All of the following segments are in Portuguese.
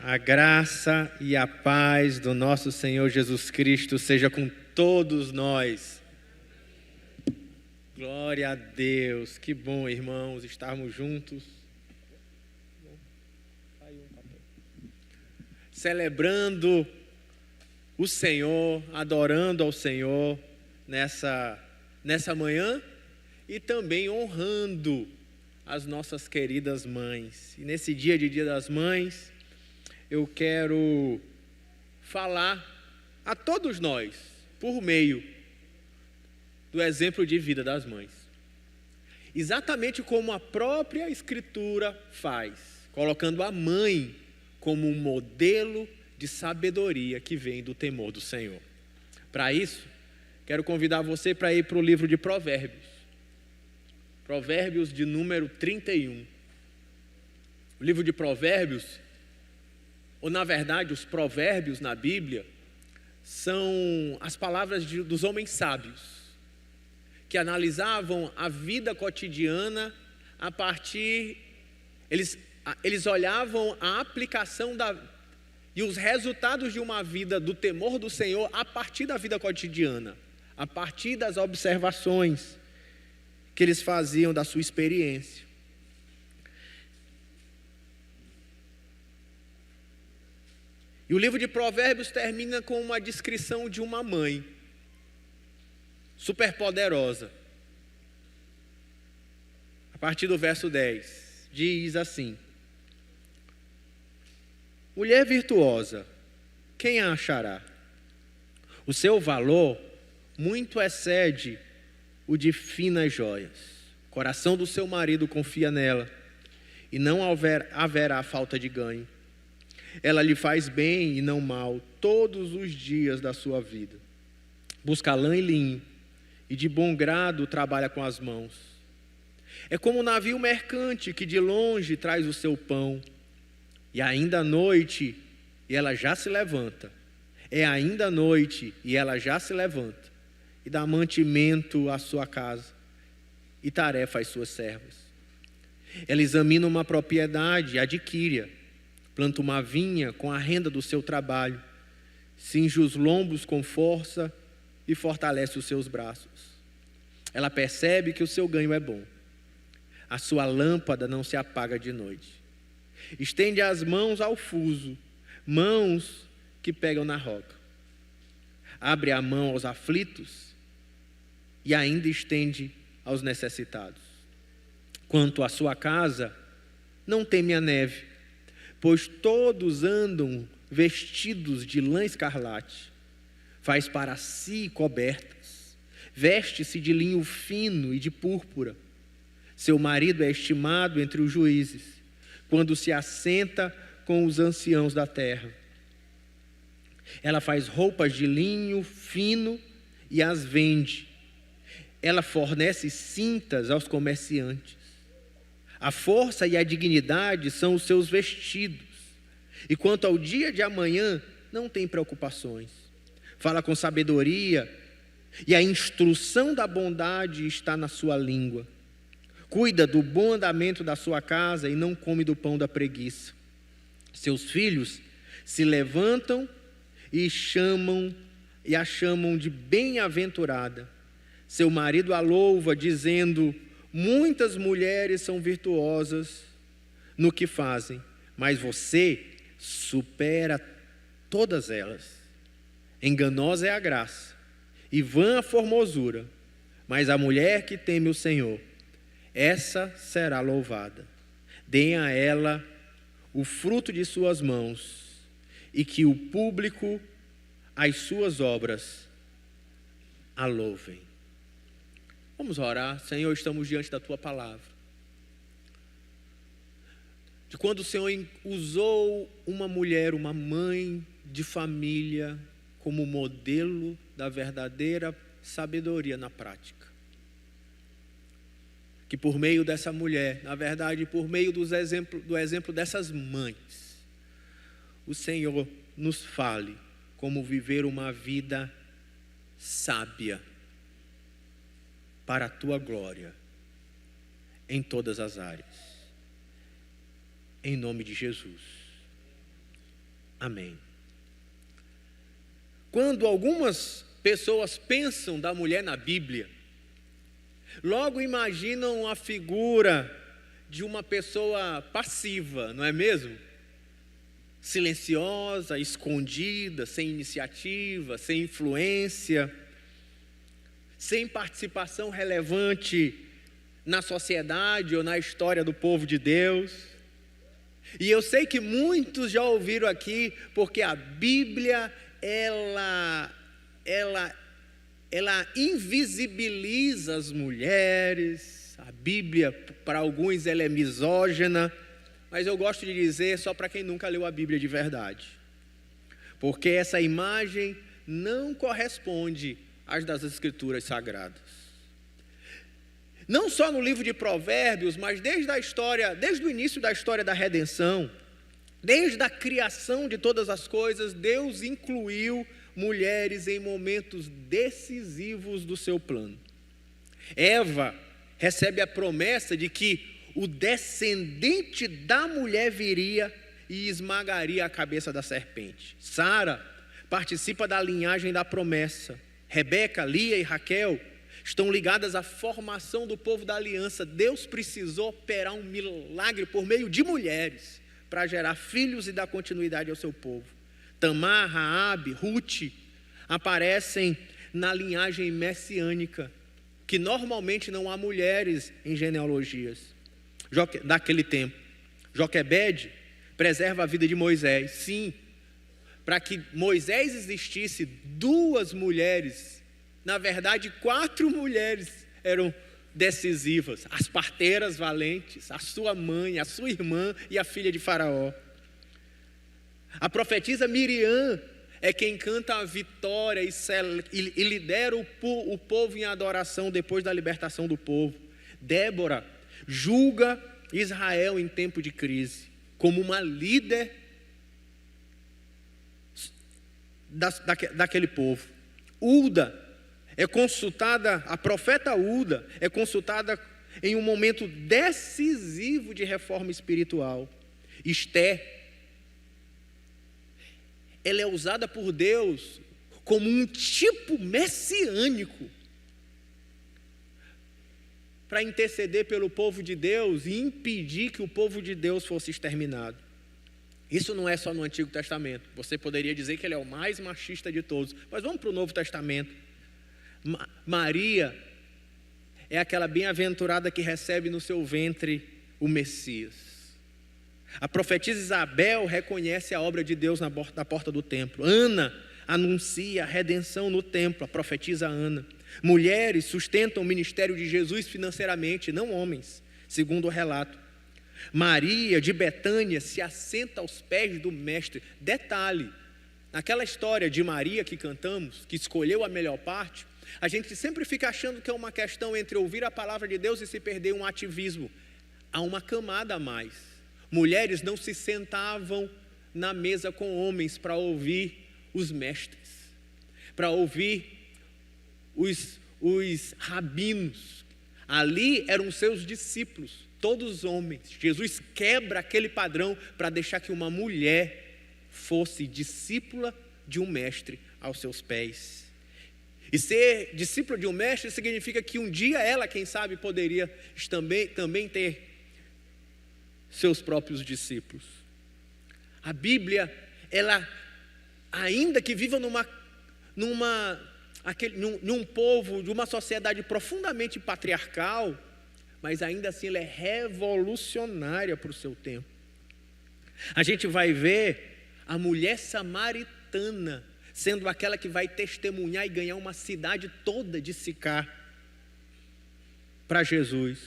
A graça e a paz do nosso Senhor Jesus Cristo seja com todos nós. Glória a Deus. Que bom, irmãos, estarmos juntos. Celebrando o Senhor, adorando ao Senhor nessa manhã e também honrando as nossas queridas mães. E nesse Dia das Mães, eu quero falar a todos nós, por meio do exemplo de vida das mães. Exatamente como a própria Escritura faz, colocando a mãe como um modelo de sabedoria que vem do temor do Senhor. Para isso, quero convidar você para ir para o livro de Provérbios. Provérbios de número 31. O livro de Provérbios, ou na verdade os provérbios na Bíblia, são as palavras dos homens sábios, que analisavam a vida cotidiana a partir... Eles olhavam a aplicação e os resultados de uma vida do temor do Senhor a partir da vida cotidiana, a partir das observações que eles faziam da sua experiência. E o livro de Provérbios termina com uma descrição de uma mãe superpoderosa. A partir do verso 10, diz assim: mulher virtuosa, quem a achará? O seu valor muito excede o de finas joias. O coração do seu marido confia nela, e não haverá falta de ganho. Ela lhe faz bem e não mal todos os dias da sua vida. Busca lã e linho, e de bom grado trabalha com as mãos. É como um navio mercante que de longe traz o seu pão. E ainda à noite, e ela já se levanta. É ainda à noite, e ela já se levanta. E dá mantimento à sua casa, e tarefa às suas servas. Ela examina uma propriedade e adquire-a. Planta uma vinha com a renda do seu trabalho. Cinge os lombos com força e fortalece os seus braços. Ela percebe que o seu ganho é bom. A sua lâmpada não se apaga de noite. Estende as mãos ao fuso, mãos que pegam na roca. Abre a mão aos aflitos e ainda estende aos necessitados. Quanto à sua casa, não teme a neve, pois todos andam vestidos de lã escarlate. Faz para si cobertas, veste-se de linho fino e de púrpura. Seu marido é estimado entre os juízes, quando se assenta com os anciãos da terra. Ela faz roupas de linho fino e as vende. Ela fornece cintas aos comerciantes. A força e a dignidade são os seus vestidos. E quanto ao dia de amanhã, não tem preocupações. Fala com sabedoria, e a instrução da bondade está na sua língua. Cuida do bom andamento da sua casa e não come do pão da preguiça. Seus filhos se levantam e a chamam de bem-aventurada. Seu marido a louva, dizendo: muitas mulheres são virtuosas no que fazem, mas você supera todas elas. Enganosa é a graça, e vã a formosura, mas a mulher que teme o Senhor, essa será louvada. Deem a ela o fruto de suas mãos, e que o público as suas obras a louvem. Vamos orar. Senhor, estamos diante da Tua palavra. De quando o Senhor usou uma mulher, uma mãe de família, como modelo da verdadeira sabedoria na prática. Que por meio dessa mulher, na verdade, por meio do exemplo dessas mães, o Senhor nos fale como viver uma vida sábia, para a Tua glória, em todas as áreas. Em nome de Jesus. Amém. Quando algumas pessoas pensam da mulher na Bíblia, logo imaginam a figura de uma pessoa passiva, não é mesmo? Silenciosa, escondida, sem iniciativa, sem influência, sem participação relevante na sociedade ou na história do povo de Deus. E eu sei que muitos já ouviram aqui, porque a Bíblia, ela invisibiliza as mulheres. A Bíblia, para alguns, ela é misógina, mas eu gosto de dizer só para quem nunca leu a Bíblia de verdade, porque essa imagem não corresponde às das Escrituras Sagradas. Não só no livro de Provérbios, mas desde o início da história da redenção, desde a criação de todas as coisas, Deus incluiu mulheres em momentos decisivos do seu plano. Eva recebe a promessa de que o descendente da mulher viria e esmagaria a cabeça da serpente. Sara participa da linhagem da promessa. Rebeca, Lia e Raquel estão ligadas à formação do povo da aliança. Deus precisou operar um milagre por meio de mulheres para gerar filhos e dar continuidade ao seu povo. Tamar, Raabe, Ruth aparecem na linhagem messiânica, que normalmente não há mulheres em genealogias daquele tempo. Joquebede preserva a vida de Moisés. Sim, para que Moisés existisse, 2 mulheres, na verdade 4 mulheres eram decisivas: as parteiras valentes, a sua mãe, a sua irmã e a filha de Faraó. A profetisa Miriam é quem canta a vitória e lidera o povo em adoração depois da libertação do povo. Débora julga Israel em tempo de crise como uma líder daquele povo. A profeta Ulda é consultada em um momento decisivo de reforma espiritual. Esther, ela é usada por Deus como um tipo messiânico para interceder pelo povo de Deus e impedir que o povo de Deus fosse exterminado. Isso não é só no Antigo Testamento. Você poderia dizer que ele é o mais machista de todos, mas vamos para o Novo Testamento. Maria é aquela bem-aventurada que recebe no seu ventre o Messias. A profetisa Isabel reconhece a obra de Deus na porta do templo. Ana anuncia a redenção no templo, a profetisa Ana. Mulheres sustentam o ministério de Jesus financeiramente, não homens, segundo o relato. Maria de Betânia se assenta aos pés do mestre. Detalhe, naquela história de Maria que cantamos, que escolheu a melhor parte, a gente sempre fica achando que é uma questão entre ouvir a palavra de Deus e se perder um ativismo. Há uma camada a mais. Mulheres não se sentavam na mesa com homens para ouvir os mestres, para ouvir os rabinos. Ali eram seus discípulos, todos homens. Jesus quebra aquele padrão para deixar que uma mulher fosse discípula de um mestre aos seus pés. E ser discípula de um mestre significa que um dia ela, quem sabe, poderia também ter seus próprios discípulos. A Bíblia, ela, ainda que viva num povo, de uma sociedade profundamente patriarcal, mas ainda assim ela é revolucionária para o seu tempo. A gente vai ver a mulher samaritana sendo aquela que vai testemunhar e ganhar uma cidade toda de Sicar para Jesus.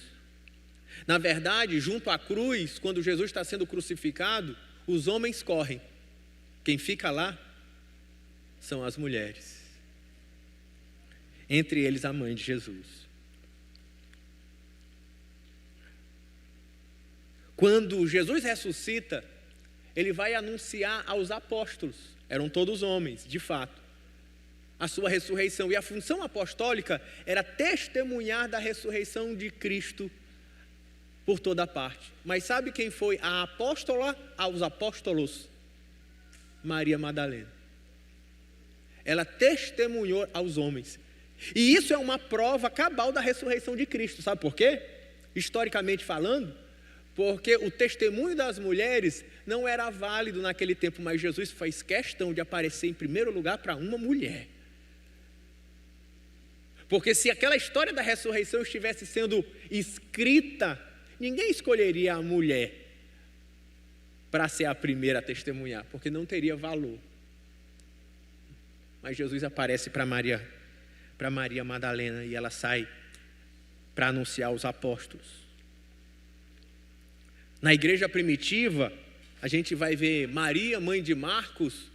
Na verdade, junto à cruz, quando Jesus está sendo crucificado, os homens correm. Quem fica lá são as mulheres. Entre eles a mãe de Jesus. Quando Jesus ressuscita, ele vai anunciar aos apóstolos, eram todos homens, de fato, a sua ressurreição. E a função apostólica era testemunhar da ressurreição de Cristo por toda parte. Mas sabe quem foi a apóstola aos apóstolos? Maria Madalena. Ela testemunhou aos homens. E isso é uma prova cabal da ressurreição de Cristo. Sabe por quê? Historicamente falando, porque o testemunho das mulheres não era válido naquele tempo, mas Jesus fez questão de aparecer em primeiro lugar para uma mulher. Porque se aquela história da ressurreição estivesse sendo escrita, ninguém escolheria a mulher para ser a primeira a testemunhar, porque não teria valor. Mas Jesus aparece para Maria Madalena, e ela sai para anunciar aos apóstolos. Na igreja primitiva, a gente vai ver Maria, mãe de Marcos,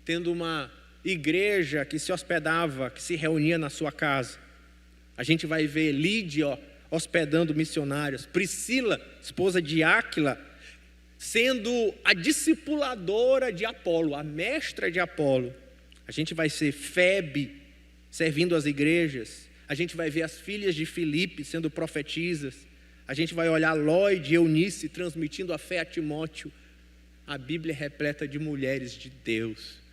tendo uma igreja que se hospedava, que se reunia na sua casa. A gente vai ver Lídia hospedando missionários, Priscila, esposa de Áquila, sendo a discipuladora de Apolo, a mestra de Apolo. A gente vai ser Febe servindo as igrejas. A gente vai ver as filhas de Filipe sendo profetisas. A gente vai olhar Lóide e Eunice transmitindo a fé a Timóteo. A Bíblia é repleta de mulheres de Deus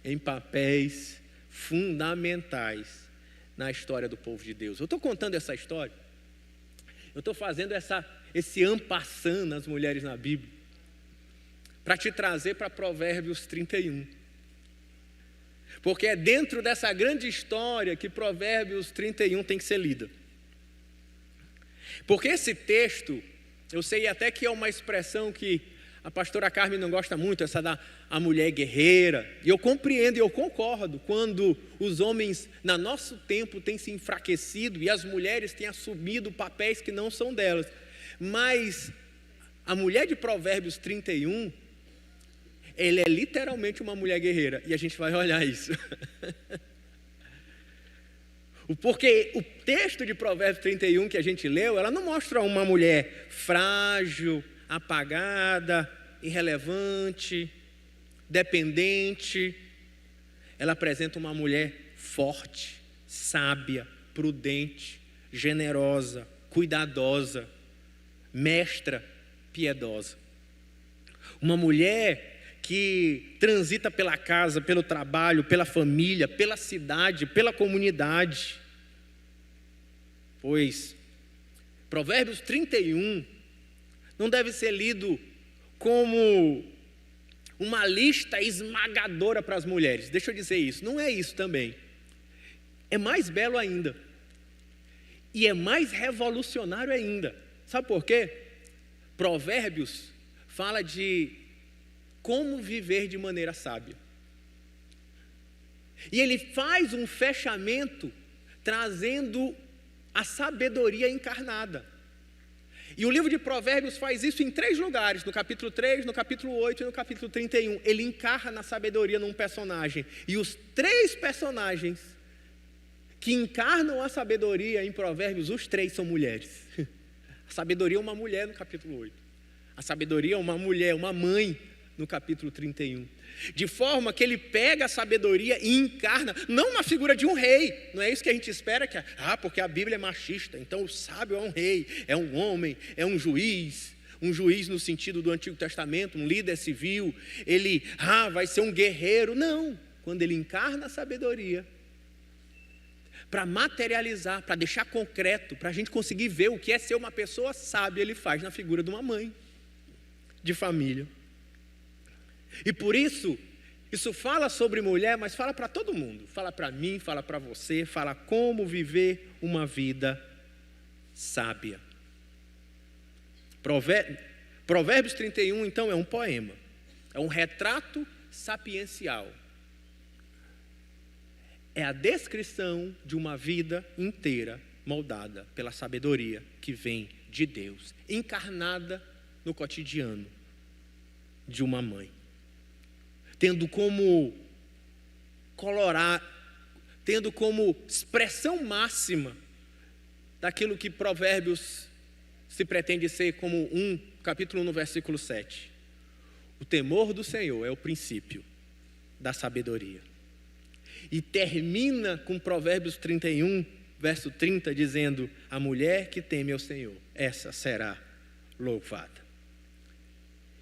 em papéis fundamentais na história do povo de Deus. Eu estou contando essa história, eu estou fazendo esse en passant nas mulheres na Bíblia, para te trazer para Provérbios 31. Porque é dentro dessa grande história que Provérbios 31 tem que ser lida. Porque esse texto, eu sei até que é uma expressão que a pastora Carmen não gosta muito, essa da a mulher guerreira. E eu compreendo e eu concordo quando os homens, no nosso tempo, têm se enfraquecido e as mulheres têm assumido papéis que não são delas. Mas a mulher de Provérbios 31, ela é literalmente uma mulher guerreira. E a gente vai olhar isso. Porque o texto de Provérbios 31 que a gente leu, ela não mostra uma mulher frágil, apagada, irrelevante, dependente. Ela apresenta uma mulher forte, sábia, prudente, generosa, cuidadosa, mestra, piedosa. Uma mulher que transita pela casa, pelo trabalho, pela família, pela cidade, pela comunidade. Pois Provérbios 31 não deve ser lido como uma lista esmagadora para as mulheres. Deixa eu dizer isso, não é isso também. É mais belo ainda. E é mais revolucionário ainda. Sabe por quê? Provérbios fala de como viver de maneira sábia. E ele faz um fechamento trazendo a sabedoria encarnada. E o livro de Provérbios faz isso em 3 lugares, no capítulo 3, no capítulo 8 e no capítulo 31. Ele encarna a sabedoria num personagem. E os 3 personagens que encarnam a sabedoria em Provérbios, os 3 são mulheres. A sabedoria é uma mulher no capítulo 8. A sabedoria é uma mulher, uma mãe, no capítulo 31. De forma que ele pega a sabedoria e encarna, não na figura de um rei. Não é isso que a gente espera, porque a Bíblia é machista, então o sábio é um rei, é um homem, é um juiz no sentido do Antigo Testamento, um líder civil, ele vai ser um guerreiro. Não, quando ele encarna a sabedoria, para materializar, para deixar concreto, para a gente conseguir ver o que é ser uma pessoa sábia, ele faz na figura de uma mãe de família. E por isso fala sobre mulher, mas fala para todo mundo. Fala para mim, fala para você, fala como viver uma vida sábia. Provérbios 31, então, é um poema. É um retrato sapiencial. É a descrição de uma vida inteira moldada pela sabedoria que vem de Deus, encarnada no cotidiano de uma mãe. Tendo como expressão máxima daquilo que Provérbios se pretende ser como capítulo 1, no versículo 7. O temor do Senhor é o princípio da sabedoria. E termina com Provérbios 31, verso 30, dizendo: a mulher que teme ao Senhor, essa será louvada.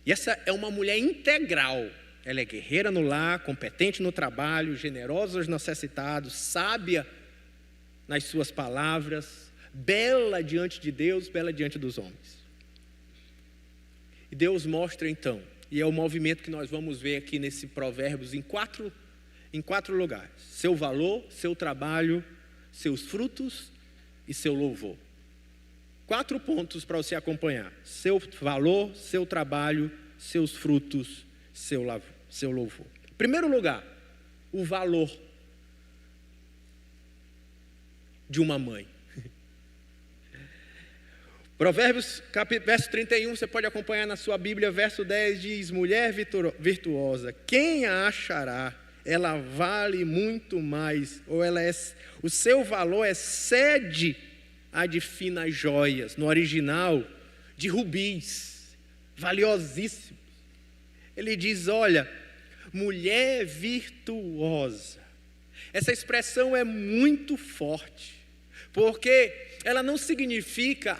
E essa é uma mulher integral. Ela é guerreira no lar, competente no trabalho, generosa aos necessitados, sábia nas suas palavras, bela diante de Deus, bela diante dos homens. E Deus mostra então, e é o movimento que nós vamos ver aqui nesse Provérbios em quatro lugares: seu valor, seu trabalho, seus frutos e seu louvor. 4 pontos para você acompanhar: seu valor, seu trabalho, seus frutos, seu louvor. Primeiro lugar, o valor de uma mãe. Provérbios, verso 31, você pode acompanhar na sua Bíblia, verso 10 diz: mulher virtuosa, quem a achará? Ela vale muito mais, o seu valor excede a de finas joias, no original, de rubis, valiosíssimos. Ele diz: olha, mulher virtuosa. Essa expressão é muito forte, porque ela não significa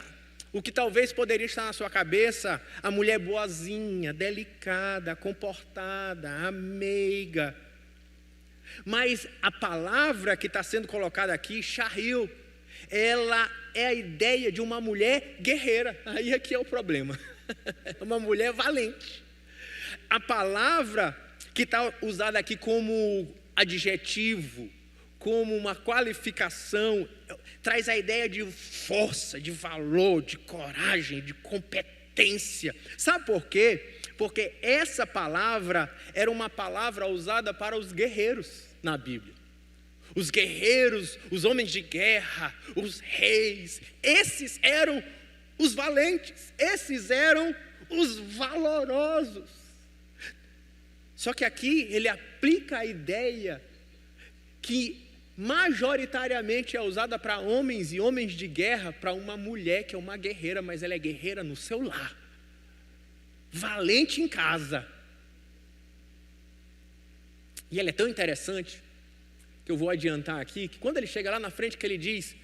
o que talvez poderia estar na sua cabeça: a mulher boazinha, delicada, comportada, meiga. Mas a palavra que está sendo colocada aqui, Shahil, ela é a ideia de uma mulher guerreira. Aí aqui é o problema. Uma mulher valente. A palavra que está usada aqui como adjetivo, como uma qualificação, traz a ideia de força, de valor, de coragem, de competência. Sabe por quê? Porque essa palavra era uma palavra usada para os guerreiros na Bíblia. Os guerreiros, os homens de guerra, os reis, esses eram os valentes, esses eram os valorosos. Só que aqui ele aplica a ideia que majoritariamente é usada para homens e homens de guerra, para uma mulher que é uma guerreira, mas ela é guerreira no seu lar, valente em casa. E ela é tão interessante que eu vou adiantar aqui, que quando ele chega lá na frente, que ele diz: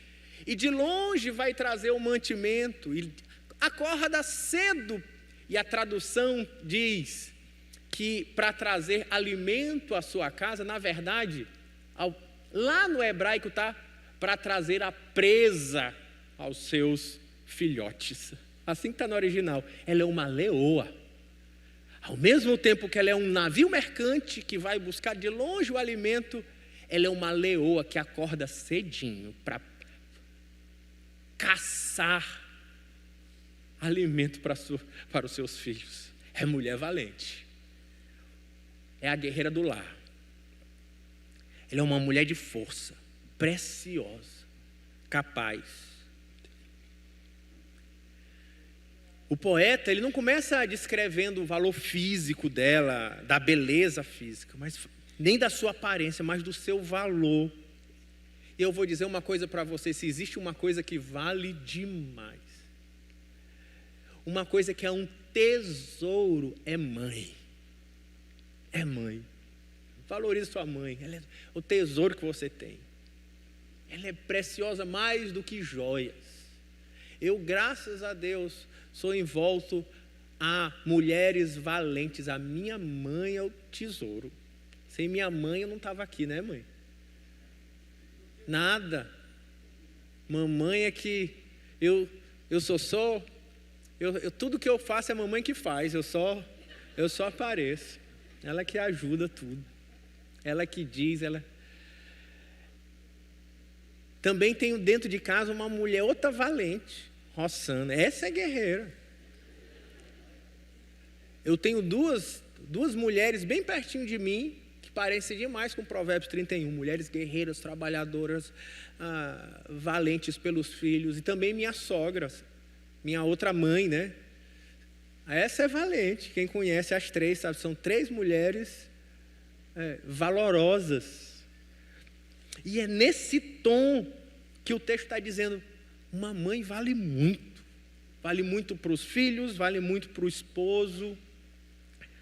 e de longe vai trazer o mantimento, e acorda cedo. E a tradução diz que para trazer alimento à sua casa, na verdade, lá no hebraico está para trazer a presa aos seus filhotes. Assim que está no original. Ela é uma leoa. Ao mesmo tempo que ela é um navio mercante que vai buscar de longe o alimento, ela é uma leoa que acorda cedinho para caçar alimento para os seus filhos. É mulher valente. É a guerreira do lar. Ela é uma mulher de força, preciosa, capaz. O poeta, ele não começa descrevendo o valor físico dela, da beleza física, mas nem da sua aparência, mas do seu valor. E eu vou dizer uma coisa para você: se existe uma coisa que vale demais, uma coisa que é um tesouro, é mãe. É mãe. Valorize sua mãe. Ela é o tesouro que você tem. Ela é preciosa mais do que joias. Eu, graças a Deus, sou envolto a mulheres valentes. A minha mãe é o tesouro. Sem minha mãe eu não estava aqui, né, mãe? Nada. Mamãe é que eu tudo que eu faço é a mamãe que faz. Eu só apareço. Ela que ajuda tudo. Ela que diz, ela... Também tenho dentro de casa uma mulher, outra valente, Rossana. Essa é guerreira. Eu tenho duas mulheres bem pertinho de mim, que parecem demais com Provérbios 31. Mulheres guerreiras, trabalhadoras, valentes pelos filhos. E também minha sogra, minha outra mãe, né? Essa é valente. Quem conhece as três sabe, são 3 mulheres valorosas. E é nesse tom que o texto está dizendo: uma mãe vale muito. Vale muito para os filhos, vale muito para o esposo.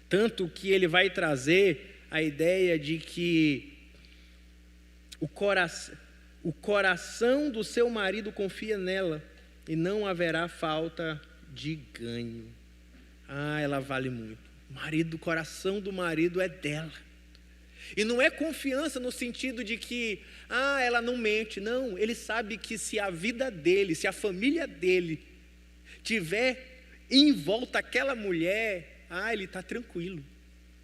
Tanto que ele vai trazer a ideia de que o coração do seu marido confia nela e não haverá falta de ganho. Ela vale muito. O coração do marido é dela. E não é confiança no sentido de que, ela não mente. Não, ele sabe que se a vida dele, se a família dele tiver em volta aquela mulher, ele está tranquilo.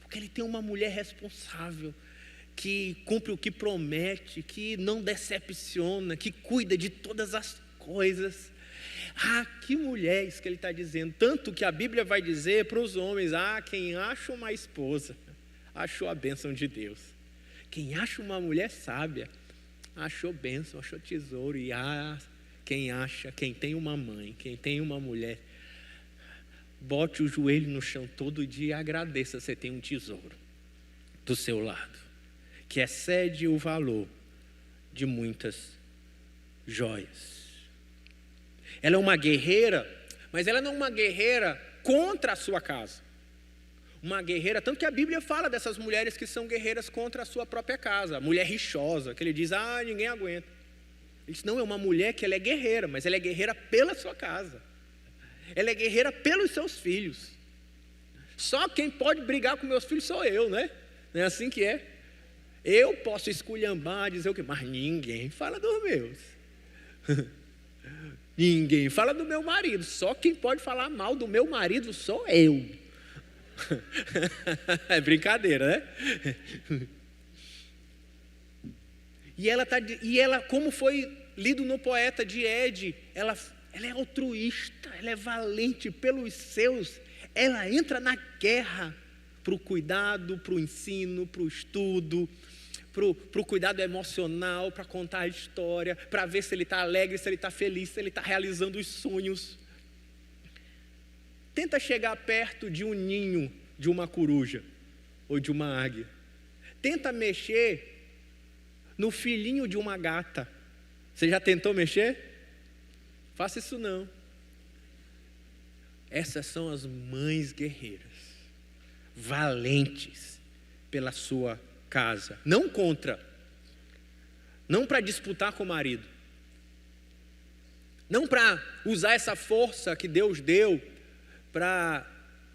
Porque ele tem uma mulher responsável, que cumpre o que promete, que não decepciona, que cuida de todas as coisas. Que mulher, isso que ele está dizendo. Tanto que a Bíblia vai dizer para os homens, quem acha uma esposa, achou a bênção de Deus. Quem acha uma mulher sábia, achou bênção, achou tesouro. E quem tem uma mãe, quem tem uma mulher, bote o joelho no chão todo dia e agradeça, você tem um tesouro do seu lado, que excede o valor de muitas joias. Ela é uma guerreira, mas ela não é uma guerreira contra a sua casa. Uma guerreira, tanto que a Bíblia fala dessas mulheres que são guerreiras contra a sua própria casa. A mulher rixosa, que ele diz, ninguém aguenta. Ele diz, não, é uma mulher que ela é guerreira, mas ela é guerreira pela sua casa. Ela é guerreira pelos seus filhos. Só quem pode brigar com meus filhos sou eu, né? Não é assim que é? Eu posso esculhambar, dizer o quê? Mas ninguém fala dos meus. Ninguém fala do meu marido. Só quem pode falar mal do meu marido sou eu. É brincadeira, né? E ela, como foi lido no poeta de Ed, ela é altruísta, ela é valente pelos seus. Ela entra na guerra para o cuidado, para o ensino, para o estudo, para o cuidado emocional, para contar a história, para ver se ele está alegre, se ele está feliz, se ele está realizando os sonhos. Tenta chegar perto de um ninho de uma coruja ou de uma águia. Tenta mexer no filhinho de uma gata. Você já tentou mexer? Faça isso não. Essas são as mães guerreiras, valentes pela sua casa, não contra, não para disputar com o marido, não para usar essa força que Deus deu para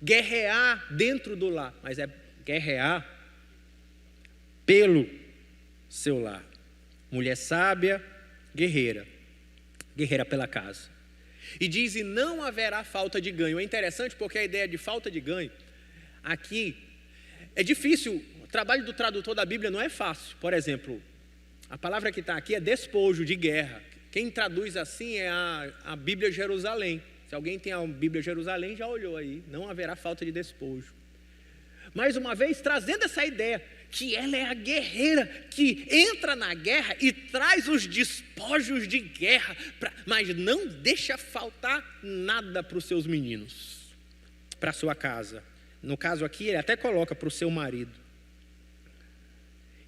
guerrear dentro do lar, mas é guerrear pelo seu lar. Mulher sábia, guerreira pela casa. E diz, e não haverá falta de ganho. É interessante porque a ideia de falta de ganho, aqui, é difícil. O trabalho do tradutor da Bíblia não é fácil. Por exemplo, a palavra que está aqui é despojo, de guerra. Quem traduz assim é a Bíblia Jerusalém. Se alguém tem a Bíblia Jerusalém, já olhou aí. Não haverá falta de despojo. Mais uma vez, trazendo essa ideia, que ela é a guerreira, que entra na guerra e traz os despojos de guerra, mas não deixa faltar nada para os seus meninos, para a sua casa. No caso aqui, ele até coloca para o seu marido.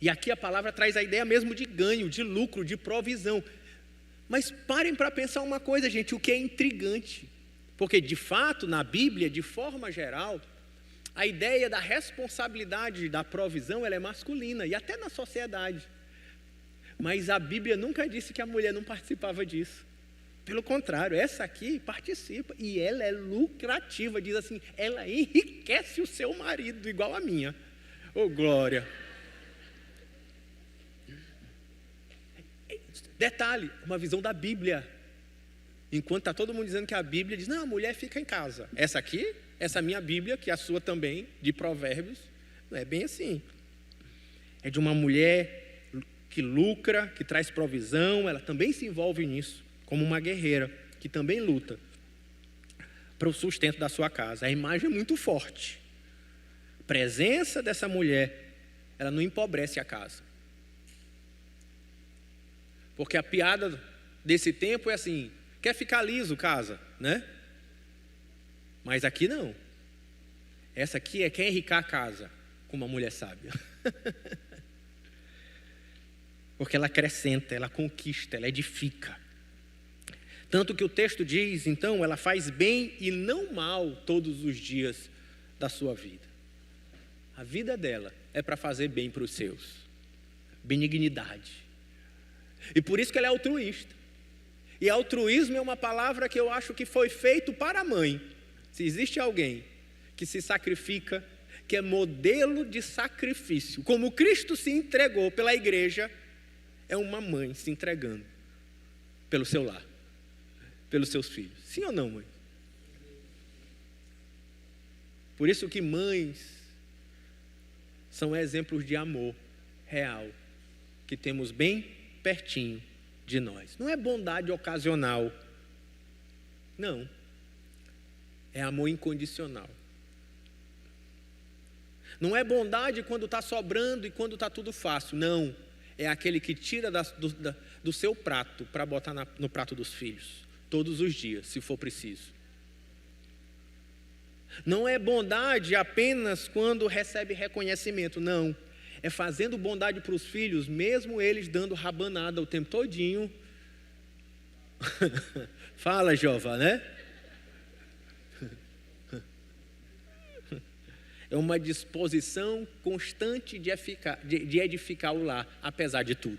E aqui a palavra traz a ideia mesmo de ganho, de lucro, de provisão. Mas parem para pensar uma coisa, gente, o que é intrigante. Porque, de fato, na Bíblia, de forma geral, a ideia da responsabilidade da provisão, ela é masculina, e até na sociedade. Mas a Bíblia nunca disse que a mulher não participava disso. Pelo contrário, essa aqui participa, e ela é lucrativa, diz assim, ela enriquece o seu marido, igual a minha. Oh, glória! Detalhe, uma visão da Bíblia. Enquanto está todo mundo dizendo que a Bíblia diz, não, a mulher fica em casa. Essa aqui, essa minha Bíblia, que é a sua também, de Provérbios, não é bem assim. É de uma mulher que lucra, que traz provisão, ela também se envolve nisso, como uma guerreira, que também luta para o sustento da sua casa. A imagem é muito forte. A presença dessa mulher, ela não empobrece a casa. Porque a piada desse tempo é assim, quer ficar liso, casa, né? Mas aqui não. Essa aqui é quer enricar a casa com uma mulher sábia. Porque ela acrescenta, ela conquista, ela edifica. Tanto que o texto diz, então, ela faz bem e não mal todos os dias da sua vida. A vida dela é para fazer bem para os seus. Benignidade. E por isso que ela é altruísta. E altruísmo é uma palavra que eu acho que foi feito para a mãe. Se existe alguém que se sacrifica que é modelo de sacrifício, como Cristo se entregou pela igreja, é uma mãe se entregando pelo seu lar, pelos seus filhos. Sim ou não, mãe? Por isso que mães são exemplos de amor real, que temos bem pertinho de nós. Não é bondade ocasional, não. É amor incondicional. Não é bondade quando está sobrando e quando está tudo fácil, não. É aquele que tira do seu prato para botar no prato dos filhos, todos os dias, se for preciso. Não é bondade apenas quando recebe reconhecimento, não. É fazendo bondade para os filhos, mesmo eles dando rabanada o tempo todinho. Fala, Jova, né? É uma disposição constante de edificar o lar, apesar de tudo.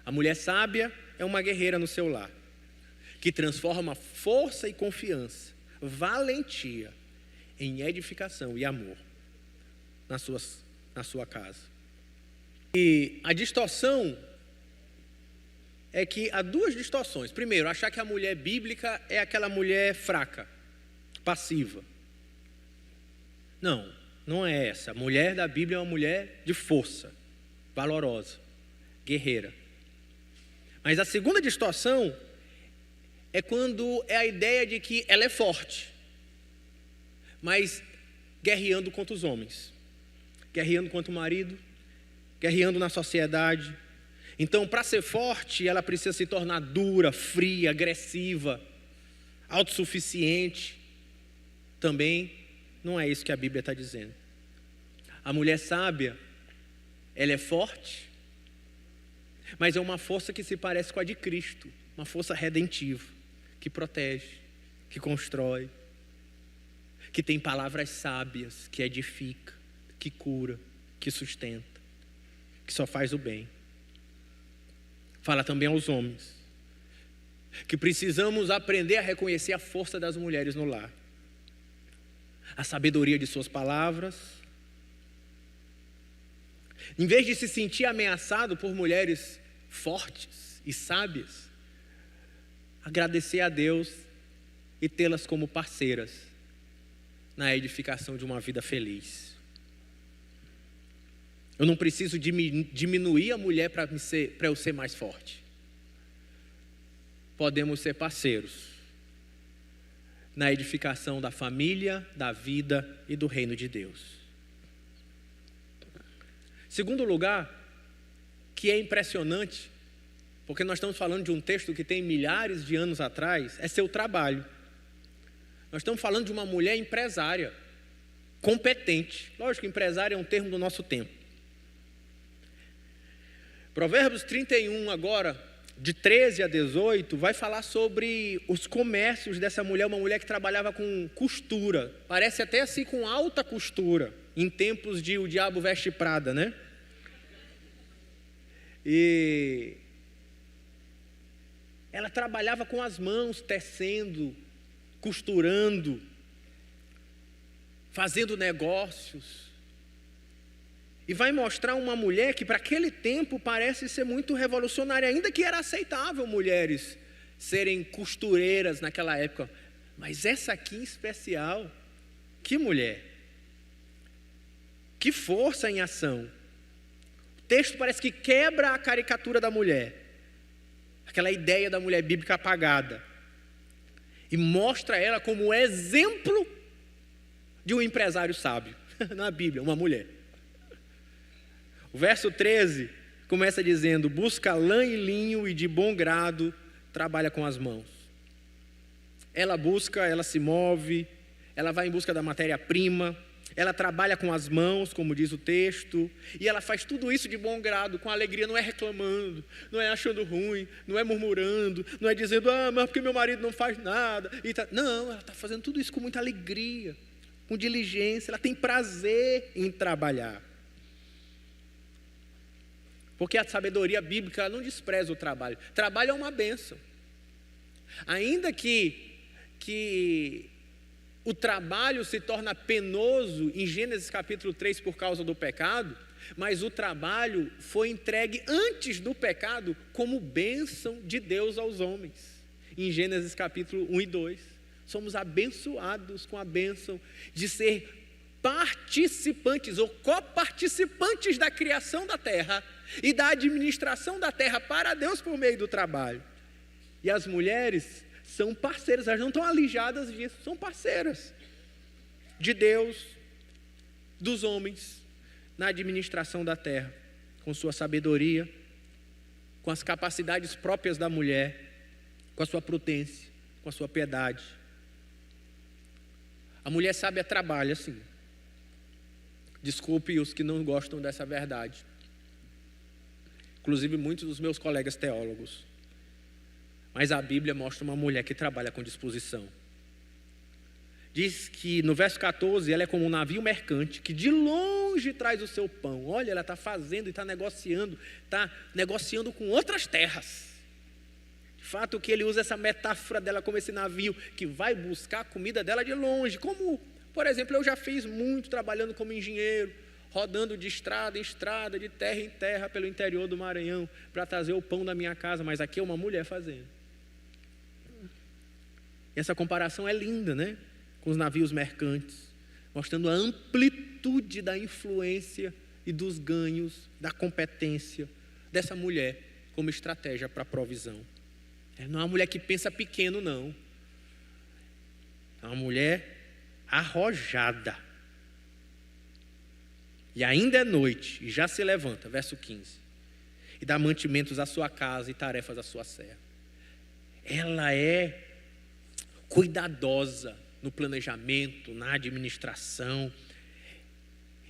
A mulher sábia é uma guerreira no seu lar, que transforma força e confiança, valentia, em edificação e amor na sua casa. E a distorção é que há duas distorções. Primeiro, achar que a mulher bíblica é aquela mulher fraca, passiva. Não, não é essa. A mulher da Bíblia é uma mulher de força, valorosa, guerreira. Mas a segunda distorção é quando é a ideia de que ela é forte, mas guerreando contra os homens, guerreando contra o marido, guerreando na sociedade. Então, para ser forte, ela precisa se tornar dura, fria, agressiva, autossuficiente. Também não é isso que a Bíblia está dizendo. A mulher sábia, ela é forte, mas é uma força que se parece com a de Cristo, uma força redentiva, que protege, que constrói, que tem palavras sábias, que edifica, que cura, que sustenta, que só faz o bem. Fala também aos homens, que precisamos aprender a reconhecer a força das mulheres no lar, a sabedoria de suas palavras. Em vez de se sentir ameaçado por mulheres fortes e sábias, agradecer a Deus e tê-las como parceiras na edificação de uma vida feliz. Eu não preciso diminuir a mulher para eu ser mais forte. Podemos ser parceiros na edificação da família, da vida e do reino de Deus. Segundo lugar, que é impressionante, porque nós estamos falando de um texto que tem milhares de anos atrás, é seu trabalho. Nós estamos falando de uma mulher empresária, competente. Lógico que empresária é um termo do nosso tempo. Provérbios 31 agora, de 13 a 18, vai falar sobre os comércios dessa mulher, uma mulher que trabalhava com costura, parece até assim com alta costura, em tempos de o diabo veste Prada, né? E ela trabalhava com as mãos, tecendo, costurando, fazendo negócios. E vai mostrar uma mulher que para aquele tempo parece ser muito revolucionária, ainda que era aceitável mulheres serem costureiras naquela época. Mas essa aqui em especial, que mulher, que força em ação. O texto parece que quebra a caricatura da mulher, aquela ideia da mulher bíblica apagada, e mostra ela como exemplo de um empresário sábio, na Bíblia, uma mulher. O verso 13 começa dizendo: busca lã e linho e de bom grado trabalha com as mãos. Ela busca, ela se move, ela vai em busca da matéria-prima, ela trabalha com as mãos, como diz o texto, e ela faz tudo isso de bom grado, com alegria, não é reclamando, não é achando ruim, não é murmurando, não é dizendo, mas porque meu marido não faz nada. Não, ela está fazendo tudo isso com muita alegria, com diligência, ela tem prazer em trabalhar. Porque a sabedoria bíblica não despreza o trabalho. Trabalho é uma bênção. Ainda que o trabalho se torna penoso em Gênesis capítulo 3 por causa do pecado, mas o trabalho foi entregue antes do pecado como bênção de Deus aos homens. Em Gênesis capítulo 1 e 2, somos abençoados com a bênção de ser participantes ou coparticipantes da criação da terra e da administração da terra para Deus por meio do trabalho. E as mulheres são parceiras, elas não estão alijadas disso, são parceiras de Deus, dos homens, na administração da terra, com sua sabedoria, com as capacidades próprias da mulher, com a sua prudência, com a sua piedade. A mulher sábia trabalha assim. Desculpe os que não gostam dessa verdade, inclusive muitos dos meus colegas teólogos. Mas a Bíblia mostra uma mulher que trabalha com disposição. Diz que no verso 14, ela é como um navio mercante que de longe traz o seu pão. Olha, ela está fazendo e está negociando com outras terras. De fato, que ele usa essa metáfora dela como esse navio que vai buscar a comida dela de longe. Como, por exemplo, eu já fiz muito trabalhando como engenheiro, rodando de estrada em estrada, de terra em terra pelo interior do Maranhão, para trazer o pão da minha casa, mas aqui é uma mulher fazendo. E essa comparação é linda, né? Com os navios mercantes, mostrando a amplitude da influência e dos ganhos, da competência dessa mulher como estratégia para a provisão. Não é uma mulher que pensa pequeno, não. É uma mulher arrojada. E ainda é noite, e já se levanta, verso 15, e dá mantimentos à sua casa e tarefas à sua serva. Ela é cuidadosa no planejamento, na administração.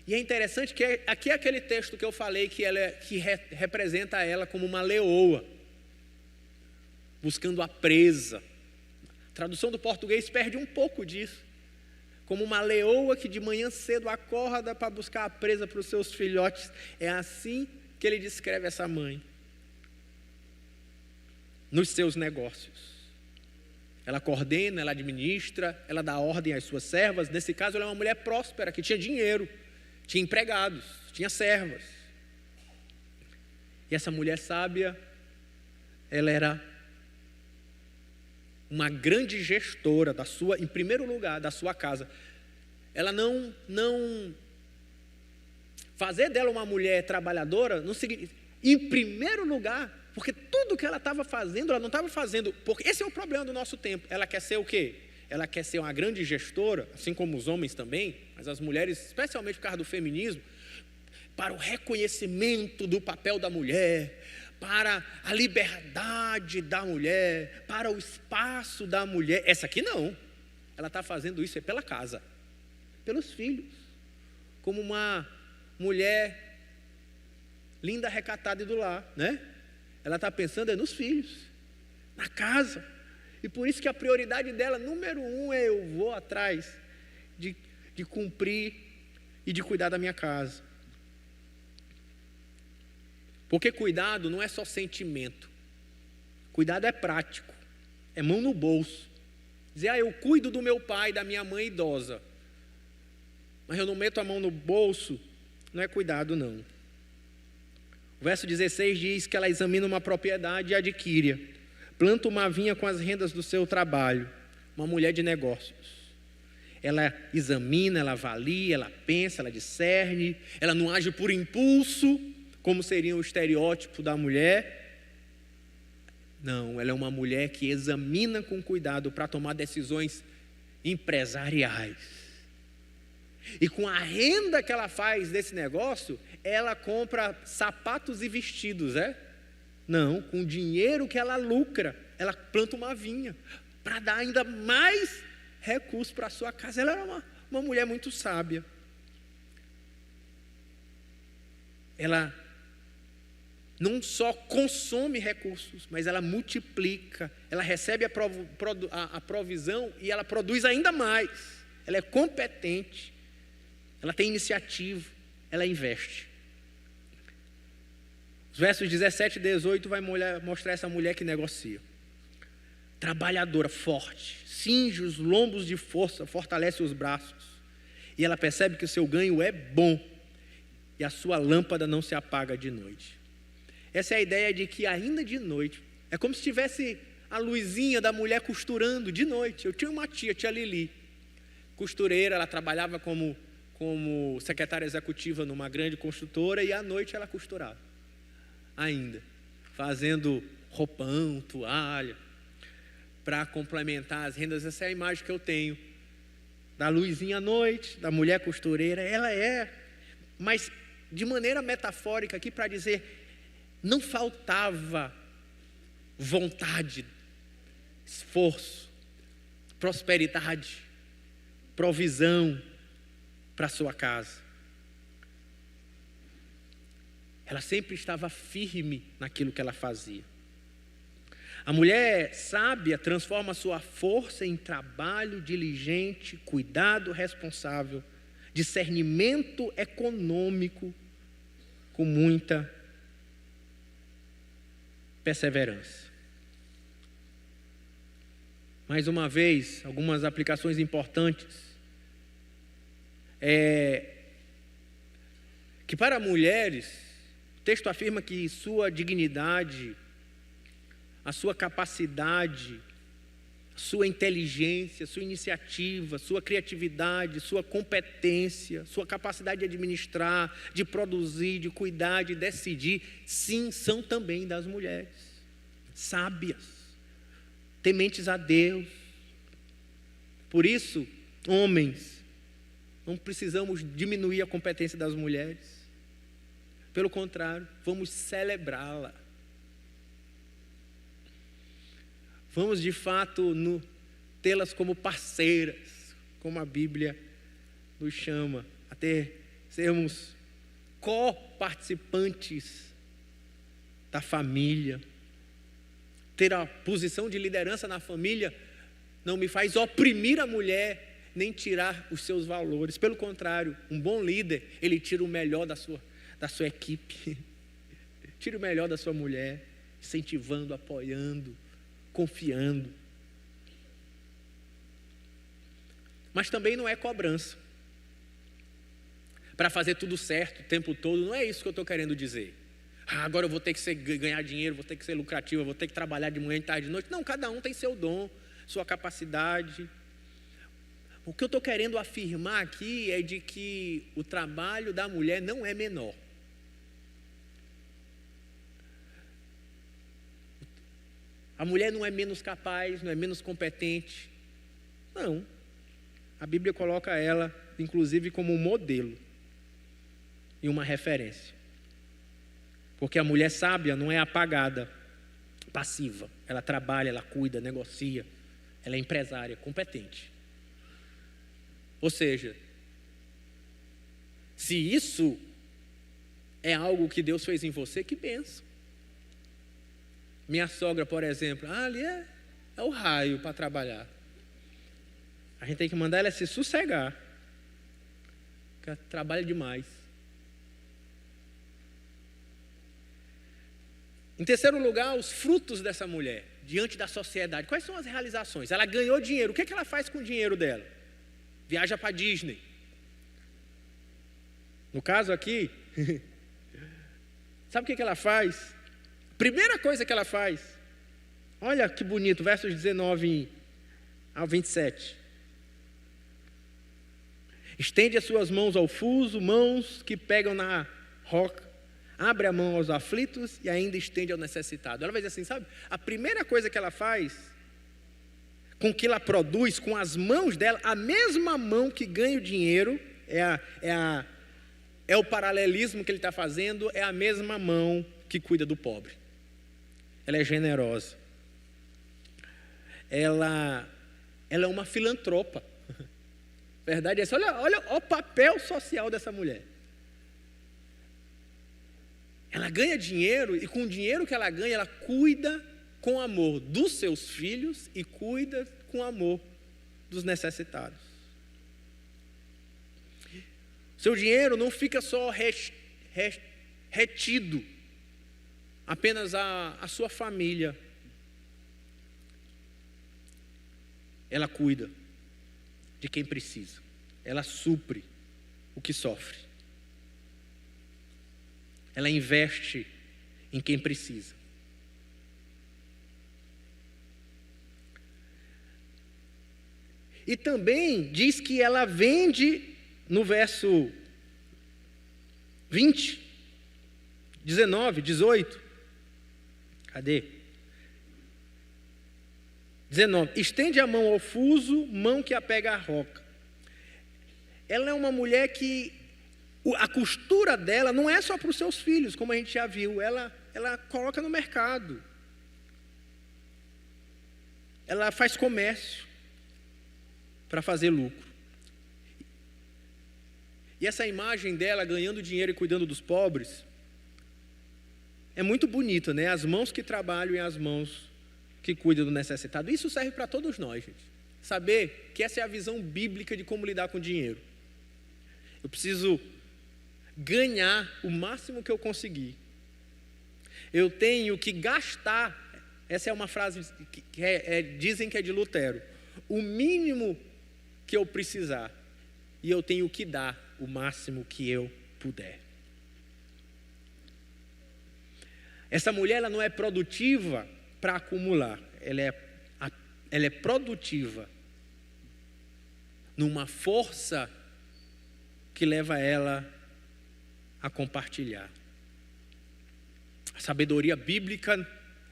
E é interessante que aqui é aquele texto que eu falei que representa ela como uma leoa, buscando a presa. A tradução do português perde um pouco disso. Como uma leoa que de manhã cedo acorda para buscar a presa para os seus filhotes. É assim que ele descreve essa mãe nos seus negócios. Ela coordena, ela administra, ela dá ordem às suas servas. Nesse caso, ela é uma mulher próspera, que tinha dinheiro, tinha empregados, tinha servas. E essa mulher sábia, ela era uma grande gestora em primeiro lugar, da sua casa. Ela não fazer dela uma mulher trabalhadora, não significa, em primeiro lugar, porque tudo que ela estava fazendo, ela não estava fazendo, porque esse é o problema do nosso tempo. Ela quer ser o quê? Ela quer ser uma grande gestora, assim como os homens também, mas as mulheres, especialmente por causa do feminismo, para o reconhecimento do papel da mulher, para a liberdade da mulher, para o espaço da mulher. Essa aqui não. Ela está fazendo isso pela casa, pelos filhos, como uma mulher linda, recatada e do lar, né? Ela está pensando nos filhos, na casa. E por isso que a prioridade dela, número 1, é eu vou atrás de cumprir e de cuidar da minha casa. Porque cuidado não é só sentimento. Cuidado é prático. É mão no bolso. Dizer, eu cuido do meu pai, da minha mãe idosa, mas eu não meto a mão no bolso, não é cuidado não. O verso 16 diz que ela examina uma propriedade e adquire-a. Planta uma vinha com as rendas do seu trabalho. Uma mulher de negócios. Ela examina, ela avalia, ela pensa, ela discerne. Ela não age por impulso, como seria o estereótipo da mulher. Não, ela é uma mulher que examina com cuidado para tomar decisões empresariais. E com a renda que ela faz desse negócio, ela compra sapatos e vestidos, Não, com o dinheiro que ela lucra, ela planta uma vinha, para dar ainda mais recursos para a sua casa. Ela era uma mulher muito sábia. Ela não só consome recursos, mas ela multiplica, ela recebe a provisão e ela produz ainda mais. Ela é competente, ela tem iniciativa, ela investe. Os versos 17 e 18 vai mostrar essa mulher que negocia. trabalhadora, forte, cinge os lombos de força, fortalece os braços. E ela percebe que o seu ganho é bom e a sua lâmpada não se apaga de noite. Essa é a ideia de que ainda de noite, é como se tivesse a luzinha da mulher costurando de noite. Eu tinha uma tia Lili, costureira, ela trabalhava como secretária executiva numa grande construtora e à noite ela costurava, ainda, fazendo roupão, toalha, para complementar as rendas. Essa é a imagem que eu tenho da luzinha à noite, da mulher costureira. Ela é, mas de maneira metafórica aqui para dizer, não faltava vontade, esforço, prosperidade, provisão para a sua casa. Ela sempre estava firme naquilo que ela fazia. A mulher sábia transforma sua força em trabalho diligente, cuidado responsável, discernimento econômico, com muita perseverança. Mais uma vez, algumas aplicações importantes. Que para mulheres, o texto afirma que sua dignidade, a sua capacidade, sua inteligência, sua iniciativa, sua criatividade, sua competência, sua capacidade de administrar, de produzir, de cuidar, de decidir, sim, são também das mulheres, sábias, tementes a Deus. Por isso, homens, não precisamos diminuir a competência das mulheres. Pelo contrário, vamos celebrá-la. Vamos, de fato, tê-las como parceiras, como a Bíblia nos chama, a sermos co-participantes da família. Ter a posição de liderança na família não me faz oprimir a mulher, nem tirar os seus valores. Pelo contrário, um bom líder, ele tira o melhor da sua equipe, tira o melhor da sua mulher, incentivando, apoiando, confiando. Mas também não é cobrança para fazer tudo certo o tempo todo. Não é isso que eu estou querendo dizer. Agora eu vou ter que ganhar dinheiro, vou ter que ser lucrativo, vou ter que trabalhar de manhã, de tarde, de noite. Não, cada um tem seu dom, sua capacidade. O que eu estou querendo afirmar aqui é de que o trabalho da mulher não é menor. A mulher não é menos capaz, não é menos competente. Não. A Bíblia coloca ela, inclusive, como um modelo e uma referência. Porque a mulher sábia não é apagada, passiva. Ela trabalha, ela cuida, negocia. Ela é empresária, competente. Ou seja, se isso é algo que Deus fez em você, que bênção. Minha sogra, por exemplo, ali é o raio para trabalhar. A gente tem que mandar ela se sossegar, porque ela trabalha demais. Em terceiro lugar, os frutos dessa mulher, diante da sociedade. Quais são as realizações? Ela ganhou dinheiro. O que ela faz com o dinheiro dela? Viaja para Disney. No caso aqui, sabe o que ela faz? Primeira coisa que ela faz, olha que bonito, versos 19 ao 27. Estende as suas mãos ao fuso, mãos que pegam na roca. Abre a mão aos aflitos e ainda estende ao necessitado. Ela vai dizer assim, sabe? A primeira coisa que ela faz, com que ela produz, com as mãos dela, a mesma mão que ganha o dinheiro, é o paralelismo que ele está fazendo, é a mesma mão que cuida do pobre. Ela é generosa. Ela é uma filantropa. Verdade é essa. Olha o papel social dessa mulher. Ela ganha dinheiro e com o dinheiro que ela ganha, ela cuida com amor dos seus filhos e cuida com amor dos necessitados. Seu dinheiro não fica só retido apenas a sua família. ela cuida de quem precisa. Ela supre o que sofre. Ela investe em quem precisa. E também diz que ela vende, no verso 20, 19, 18. Cadê? 19. Estende a mão ao fuso, mão que apega à roca. Ela é uma mulher que a costura dela não é só para os seus filhos, como a gente já viu. Ela coloca no mercado. Ela faz comércio para fazer lucro. E essa imagem dela ganhando dinheiro e cuidando dos pobres é muito bonita, né? As mãos que trabalham e as mãos que cuidam do necessitado. Isso serve para todos nós, gente. Saber que essa é a visão bíblica de como lidar com dinheiro. Eu preciso ganhar o máximo que eu conseguir. Eu tenho que gastar. Essa é uma frase que dizem que é de Lutero. O mínimo que eu precisar. E eu tenho que dar o máximo que eu puder. Essa mulher ela não é produtiva para acumular. Ela é produtiva numa força que leva ela a compartilhar. A sabedoria bíblica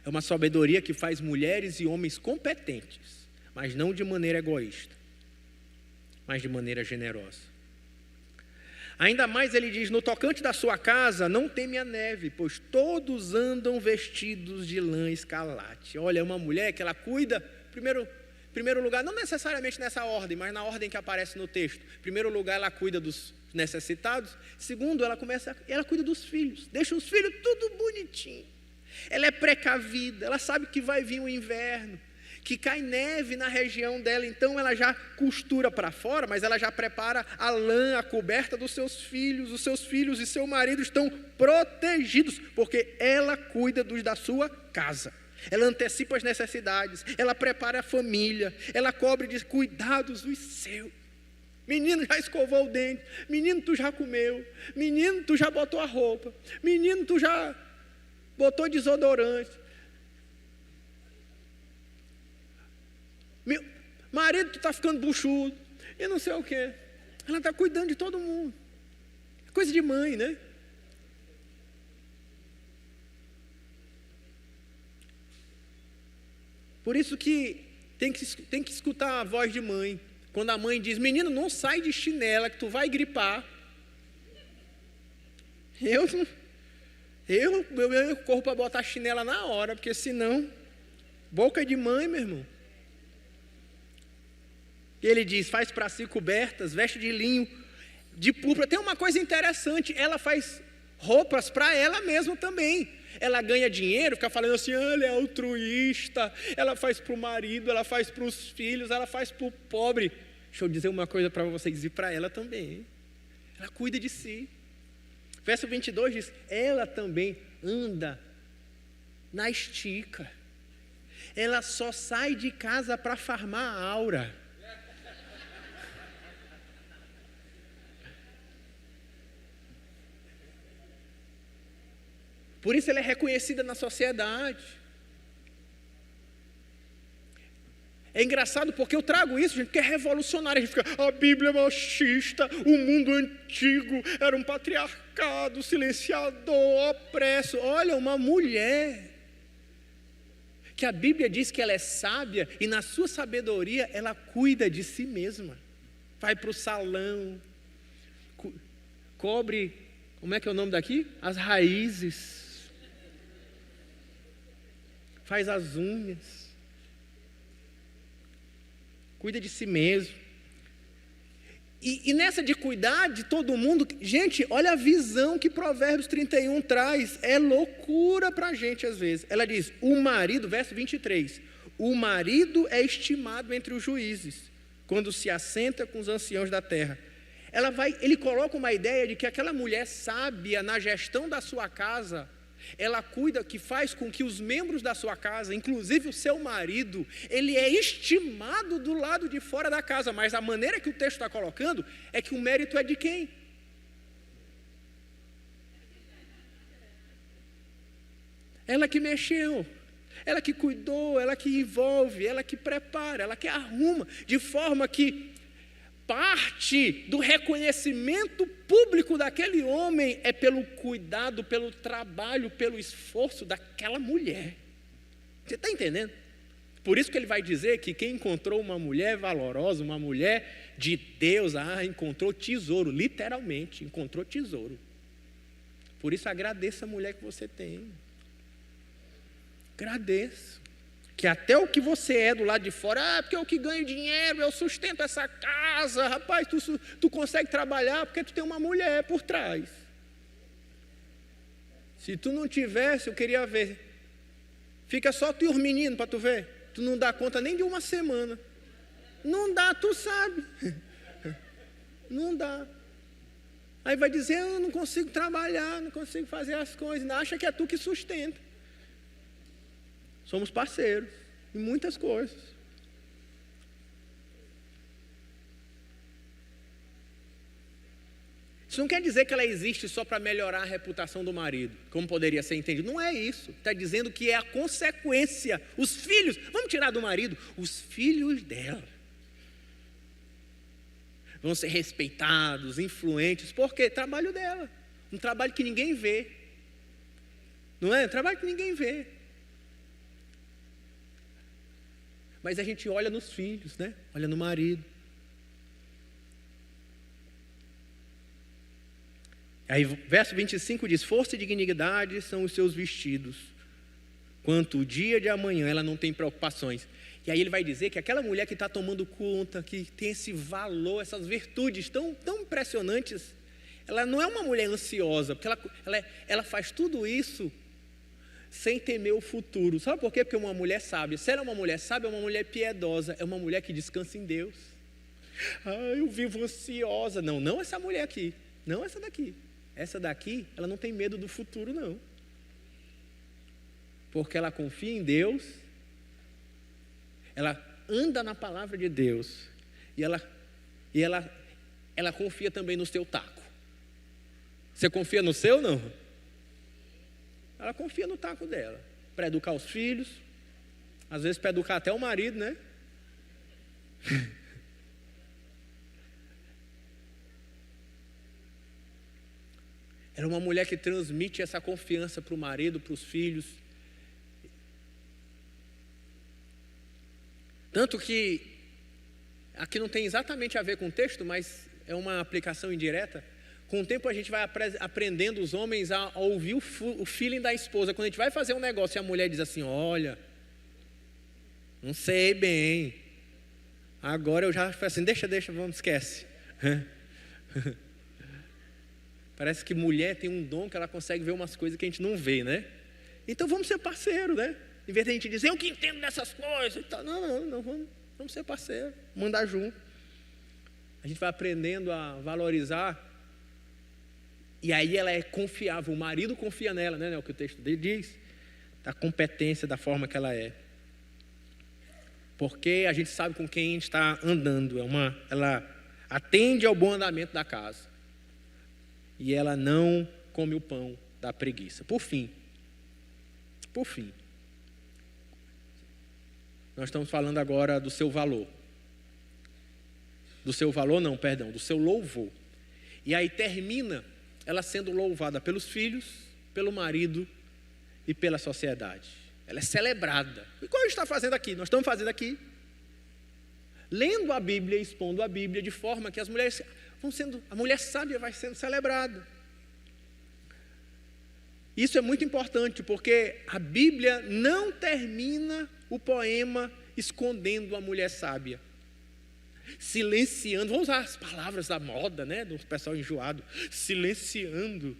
é uma sabedoria que faz mulheres e homens competentes, mas não de maneira egoísta, mas de maneira generosa. Ainda mais ele diz, no tocante da sua casa, não teme a neve, pois todos andam vestidos de lã escarlate. Olha, é uma mulher que ela cuida, primeiro lugar, não necessariamente nessa ordem, mas na ordem que aparece no texto. Em primeiro lugar, ela cuida dos necessitados. Segundo, ela cuida dos filhos, deixa os filhos tudo bonitinho. Ela é precavida, ela sabe que vai vir o inverno, que cai neve na região dela, então ela já costura para fora, mas ela já prepara a lã, a coberta dos seus filhos. Os seus filhos e seu marido estão protegidos, porque ela cuida dos da sua casa. Ela antecipa as necessidades, ela prepara a família, ela cobre de cuidados dos seus. Menino, já escovou o dente. Menino, tu já comeu. Menino, tu já botou a roupa. Menino, tu já botou desodorante. Meu marido, tu está ficando buchudo. E não sei o quê. Ela está cuidando de todo mundo. É coisa de mãe, né? Por isso que tem que escutar a voz de mãe. Quando a mãe diz, menino, não sai de chinela que tu vai gripar. Eu corro para botar chinela na hora, porque senão, boca de mãe, meu irmão. E ele diz, faz para si cobertas, veste de linho, de púrpura. Tem uma coisa interessante, ela faz roupas para ela mesma também. Ela ganha dinheiro, fica falando assim, ela é altruísta, ela faz para o marido, ela faz para os filhos, ela faz para o pobre. Deixa eu dizer uma coisa para vocês e para ela também. Hein? Ela cuida de si. Verso 22 diz, ela também anda na estica. Ela só sai de casa para farmar a aura. Por isso ela é reconhecida na sociedade. É engraçado porque eu trago isso, gente, porque é revolucionário. A gente fica, a Bíblia é machista, o mundo antigo era um patriarcado, silenciador, opresso. Olha, uma mulher que a Bíblia diz que ela é sábia e na sua sabedoria ela cuida de si mesma. Vai para o salão, cobre, como é que é o nome daqui? As raízes. Faz as unhas, cuida de si mesmo. E nessa de cuidar de todo mundo, gente, olha a visão que Provérbios 31 traz, é loucura para a gente às vezes. Ela diz, o marido, verso 23, o marido é estimado entre os juízes, quando se assenta com os anciãos da terra. Ele coloca uma ideia de que aquela mulher sábia na gestão da sua casa, ela cuida, que faz com que os membros da sua casa, inclusive o seu marido, ele é estimado do lado de fora da casa, mas a maneira que o texto está colocando é que o mérito é de quem? Ela que mexeu, ela que cuidou, ela que envolve, ela que prepara, ela que arruma, de forma que parte do reconhecimento público daquele homem é pelo cuidado, pelo trabalho, pelo esforço daquela mulher. Você está entendendo? Por isso que ele vai dizer que quem encontrou uma mulher valorosa, uma mulher de Deus, encontrou tesouro, literalmente, encontrou tesouro. Por isso agradeça a mulher que você tem. Agradeço. Que até o que você é do lado de fora, porque eu que ganho dinheiro, eu sustento essa casa, rapaz, tu consegue trabalhar porque tu tem uma mulher por trás. Se tu não tivesse, eu queria ver. Fica só tu e os meninos para tu ver. Tu não dá conta nem de uma semana. Não dá, tu sabe. Não dá. Aí vai dizer, eu não consigo trabalhar, não consigo fazer as coisas. Acha que é tu que sustenta. Somos parceiros em muitas coisas. Isso não quer dizer que ela existe só para melhorar a reputação do marido, como poderia ser entendido. Não é isso. Está dizendo que é a consequência. Os filhos, vamos tirar do marido, os filhos dela vão ser respeitados, influentes. Por quê? Trabalho dela. Um trabalho que ninguém vê. Não é? Um trabalho que ninguém vê. Mas a gente olha nos filhos, né? Olha no marido. Aí, verso 25 diz: força e dignidade são os seus vestidos. Quanto o dia de amanhã, ela não tem preocupações. E aí ele vai dizer que aquela mulher que está tomando conta, que tem esse valor, essas virtudes tão impressionantes, ela não é uma mulher ansiosa, porque ela faz tudo isso sem temer o futuro. Sabe por quê? Porque uma mulher sábia, se ela é uma mulher sábia, é uma mulher piedosa, é uma mulher que descansa em Deus. Eu vivo ansiosa. Não essa mulher aqui, não essa daqui. Essa daqui, ela não tem medo do futuro, não. Porque ela confia em Deus, ela anda na palavra de Deus, e ela confia também no seu taco. Você confia no seu, não? Ela confia no taco dela, para educar os filhos, às vezes para educar até o marido, né? Ela é uma mulher que transmite essa confiança para o marido, para os filhos. Tanto que, aqui não tem exatamente a ver com o texto, mas é uma aplicação indireta. Com o tempo a gente vai aprendendo os homens a ouvir o feeling da esposa. Quando a gente vai fazer um negócio e a mulher diz assim: olha, não sei bem, agora eu já falei assim, deixa, vamos, esquece. Parece que mulher tem um dom que ela consegue ver umas coisas que a gente não vê, né? Então vamos ser parceiro, né? Em vez de a gente dizer, eu que entendo dessas coisas. Não, vamos ser parceiro, mandar junto. A gente vai aprendendo a valorizar. E aí ela é confiável, o marido confia nela, né? É o que o texto dele diz, da competência, da forma que ela é. Porque a gente sabe com quem a gente está andando. Ela atende ao bom andamento da casa. E ela não come o pão da preguiça. Por fim, nós estamos falando agora do seu valor. Do seu valor não, perdão, do seu louvor. E aí termina ela sendo louvada pelos filhos, pelo marido e pela sociedade. Ela é celebrada. E o que a gente está fazendo aqui? Nós estamos fazendo aqui, lendo a Bíblia, expondo a Bíblia, de forma que as mulheres a mulher sábia vai sendo celebrada. Isso é muito importante, porque a Bíblia não termina o poema escondendo a mulher sábia, silenciando, vamos usar as palavras da moda, né, do pessoal enjoado, silenciando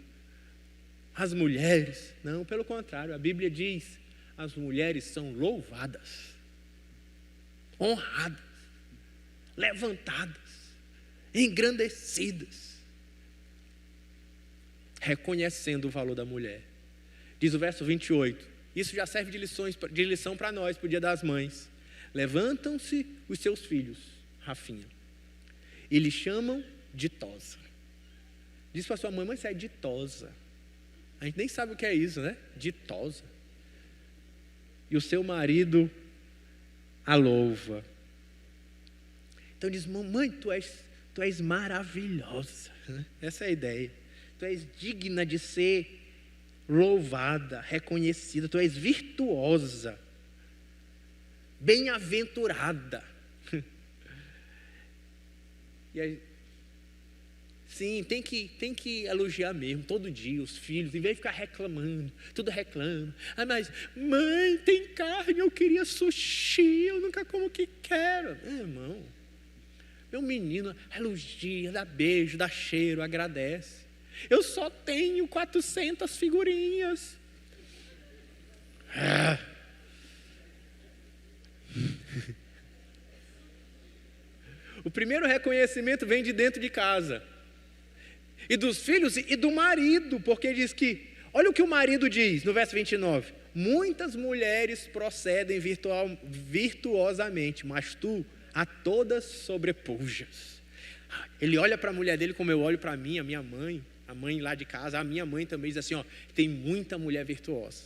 as mulheres. Não, pelo contrário, a Bíblia diz, as mulheres são louvadas, honradas, levantadas, engrandecidas, reconhecendo o valor da mulher. Diz o verso 28. Isso já serve de lição para nós, para o Dia das Mães. Levantam-se os seus filhos, Rafinha, e lhe chamam ditosa. Diz para sua mãe, mas você é ditosa. A gente nem sabe o que é isso, né? Ditosa. E o seu marido a louva. Então diz, mamãe, tu és maravilhosa. Essa é a ideia. Tu és digna de ser louvada, reconhecida. Tu és virtuosa, bem-aventurada. E aí, sim, tem que elogiar mesmo, todo dia, os filhos, em vez de ficar reclamando, tudo reclama. Ah, mas, mãe, tem carne, eu queria sushi, eu nunca como o que quero. Meu irmão, meu menino elogia, dá beijo, dá cheiro, agradece. Eu só tenho 400 figurinhas. O primeiro reconhecimento vem de dentro de casa. E dos filhos e do marido, porque diz que, olha o que o marido diz no verso 29. Muitas mulheres procedem virtuosamente, mas tu a todas sobrepujas. Ele olha para a mulher dele como eu olho para mim, a minha mãe, a mãe lá de casa, a minha mãe também diz assim, ó, tem muita mulher virtuosa,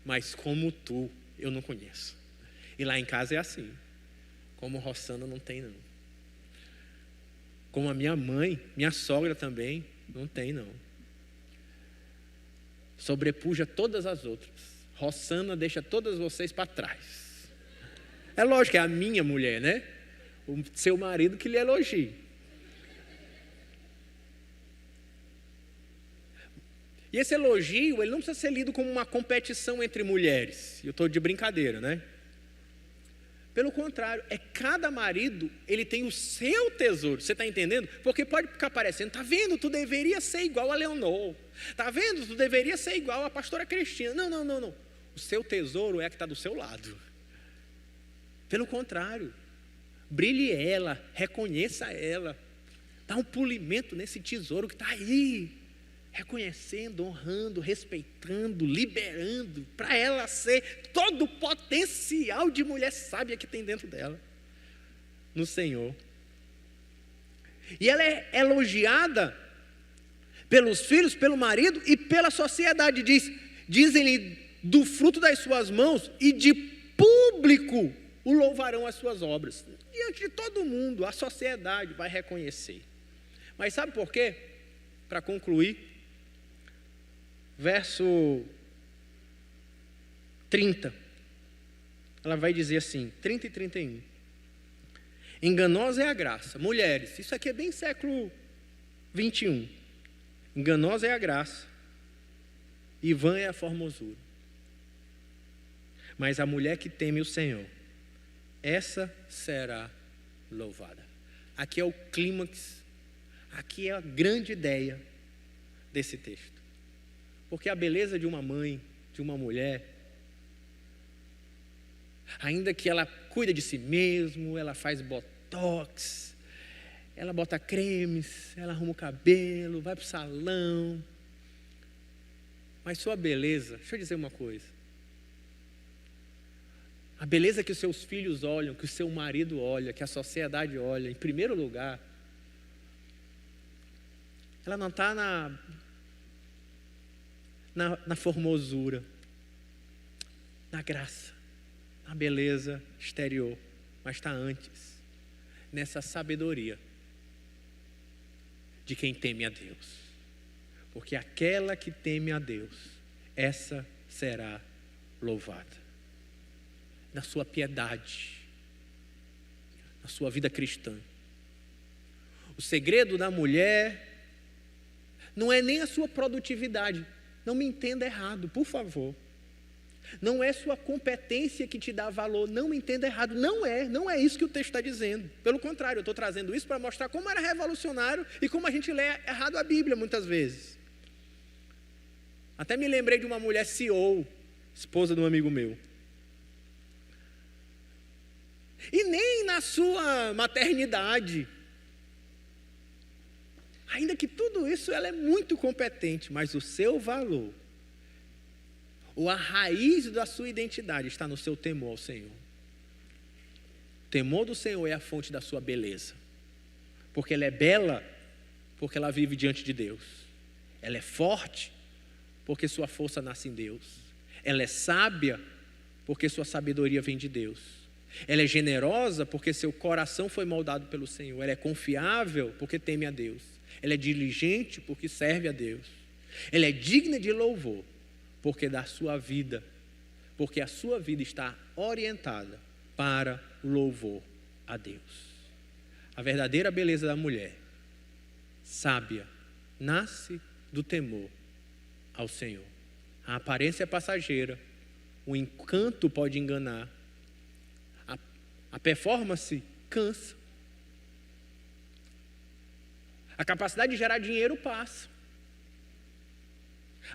mas como tu, eu não conheço. E lá em casa é assim, como Rossana não tem não. Como a minha mãe, minha sogra também, não tem não. Sobrepuja todas as outras. Rossana deixa todas vocês para trás. É lógico, é a minha mulher, né? O seu marido que lhe elogie. E esse elogio, ele não precisa ser lido como uma competição entre mulheres. Eu estou de brincadeira, né? Pelo contrário, cada marido, ele tem o seu tesouro, você está entendendo? Porque pode ficar parecendo, está vendo, tu deveria ser igual a Leonor, está vendo, tu deveria ser igual a pastora Cristina. Não, o seu tesouro é a que está do seu lado. Pelo contrário, brilhe ela, reconheça ela, dá um polimento nesse tesouro que está aí, reconhecendo, honrando, respeitando, liberando, para ela ser todo o potencial de mulher sábia que tem dentro dela, no Senhor. E ela é elogiada pelos filhos, pelo marido e pela sociedade. Dizem-lhe do fruto das suas mãos e de público o louvarão as suas obras. Diante de todo mundo, a sociedade vai reconhecer. Mas sabe por quê? Para concluir, verso 30, ela vai dizer assim, 30 e 31. Enganosa é a graça. Mulheres, isso aqui é bem século 21. Enganosa é a graça e vã é a formosura. Mas a mulher que teme o Senhor, essa será louvada. Aqui é o clímax, aqui é a grande ideia desse texto. Porque a beleza de uma mãe, de uma mulher, ainda que ela cuida de si mesmo, ela faz botox, ela bota cremes, ela arruma o cabelo, vai para o salão, mas sua beleza, deixa eu dizer uma coisa, a beleza que os seus filhos olham, que o seu marido olha, que a sociedade olha, em primeiro lugar, ela não está na formosura, na graça, na beleza exterior, mas está antes, nessa sabedoria de quem teme a Deus. Porque aquela que teme a Deus, essa será louvada. Na sua piedade, na sua vida cristã. O segredo da mulher não é nem a sua produtividade. Não me entenda errado, por favor. Não é sua competência que te dá valor, não me entenda errado. Não é isso que o texto está dizendo. Pelo contrário, eu estou trazendo isso para mostrar como era revolucionário e como a gente lê errado a Bíblia muitas vezes. Até me lembrei de uma mulher CEO, esposa de um amigo meu. E nem na sua maternidade. Ainda que tudo isso, ela é muito competente, mas o seu valor ou a raiz da sua identidade está no seu temor ao Senhor. O temor do Senhor é a fonte da sua beleza. Porque ela é bela, porque ela vive diante de Deus. Ela é forte, porque sua força nasce em Deus. Ela é sábia, porque sua sabedoria vem de Deus. Ela é generosa, porque seu coração foi moldado pelo Senhor. Ela é confiável, porque teme a Deus. Ela é diligente, porque serve a Deus. Ela é digna de louvor, porque dá sua vida, porque a sua vida está orientada para o louvor a Deus. A verdadeira beleza da mulher, sábia, nasce do temor ao Senhor. A aparência é passageira, o encanto pode enganar, a performance cansa, a capacidade de gerar dinheiro passa,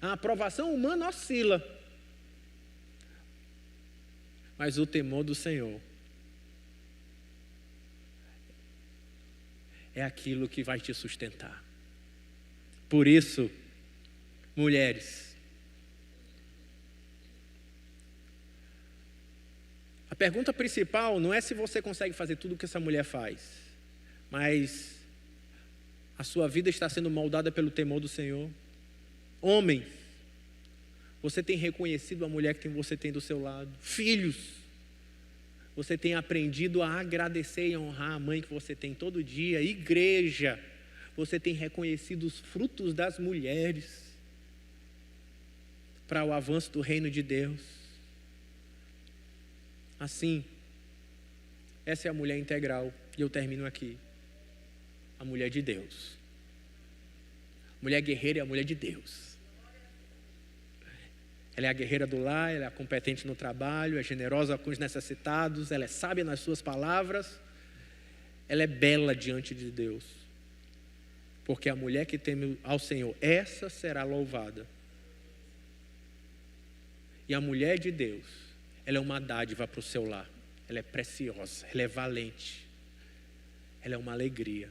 a aprovação humana oscila, mas o temor do Senhor é aquilo que vai te sustentar. Por isso, mulheres, a pergunta principal não é se você consegue fazer tudo o que essa mulher faz, mas a sua vida está sendo moldada pelo temor do Senhor. Homens, você tem reconhecido a mulher que você tem do seu lado. Filhos, você tem aprendido a agradecer e honrar a mãe que você tem todo dia. Igreja, você tem reconhecido os frutos das mulheres para o avanço do reino de Deus. Assim, essa é a mulher integral. E eu termino aqui. A mulher de Deus. A mulher guerreira é a mulher de Deus. Ela é a guerreira do lar, ela é competente no trabalho, é generosa com os necessitados, ela é sábia nas suas palavras, ela é bela diante de Deus. Porque a mulher que teme ao Senhor, essa será louvada. E a mulher de Deus, ela é uma dádiva para o seu lar. Ela é preciosa, ela é valente, ela é uma alegria,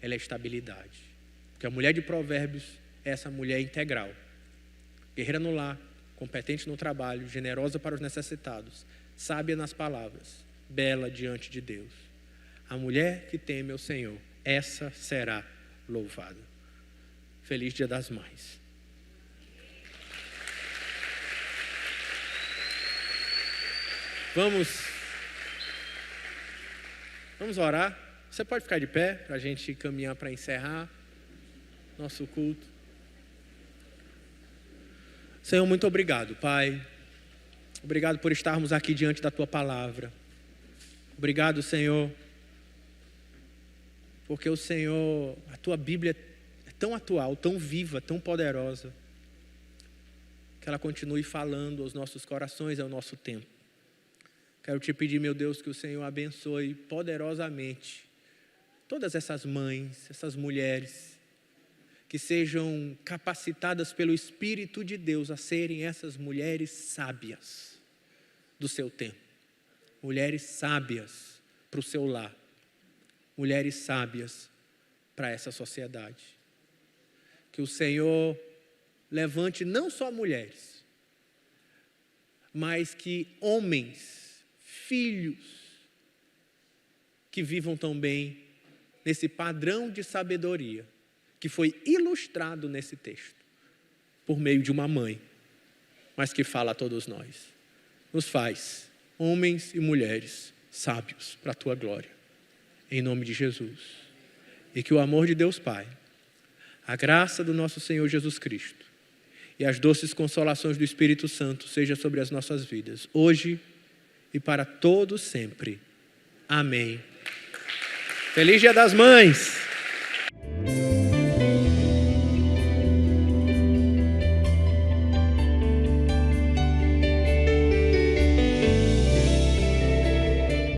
ela é estabilidade. Porque a mulher de Provérbios é essa mulher integral. Guerreira no lar, competente no trabalho, generosa para os necessitados, sábia nas palavras, bela diante de Deus. A mulher que teme ao Senhor, essa será louvada. Feliz Dia das Mães. Vamos orar. Você pode ficar de pé para a gente caminhar para encerrar nosso culto. Senhor, muito obrigado, Pai. Obrigado por estarmos aqui diante da Tua palavra. Obrigado, Senhor, porque o Senhor, a Tua Bíblia é tão atual, tão viva, tão poderosa, que ela continue falando aos nossos corações e ao nosso tempo. Quero te pedir, meu Deus, que o Senhor abençoe poderosamente todas essas mães, essas mulheres, que sejam capacitadas pelo Espírito de Deus a serem essas mulheres sábias do seu tempo. Mulheres sábias para o seu lar. Mulheres sábias para essa sociedade. Que o Senhor levante não só mulheres, mas que homens, filhos, que vivam também nesse padrão de sabedoria que foi ilustrado nesse texto, por meio de uma mãe, mas que fala a todos nós. Nos faz homens e mulheres sábios para a Tua glória, em nome de Jesus. E que o amor de Deus Pai, a graça do nosso Senhor Jesus Cristo e as doces consolações do Espírito Santo seja sobre as nossas vidas, hoje e para todos sempre. Amém. Feliz Dia das Mães!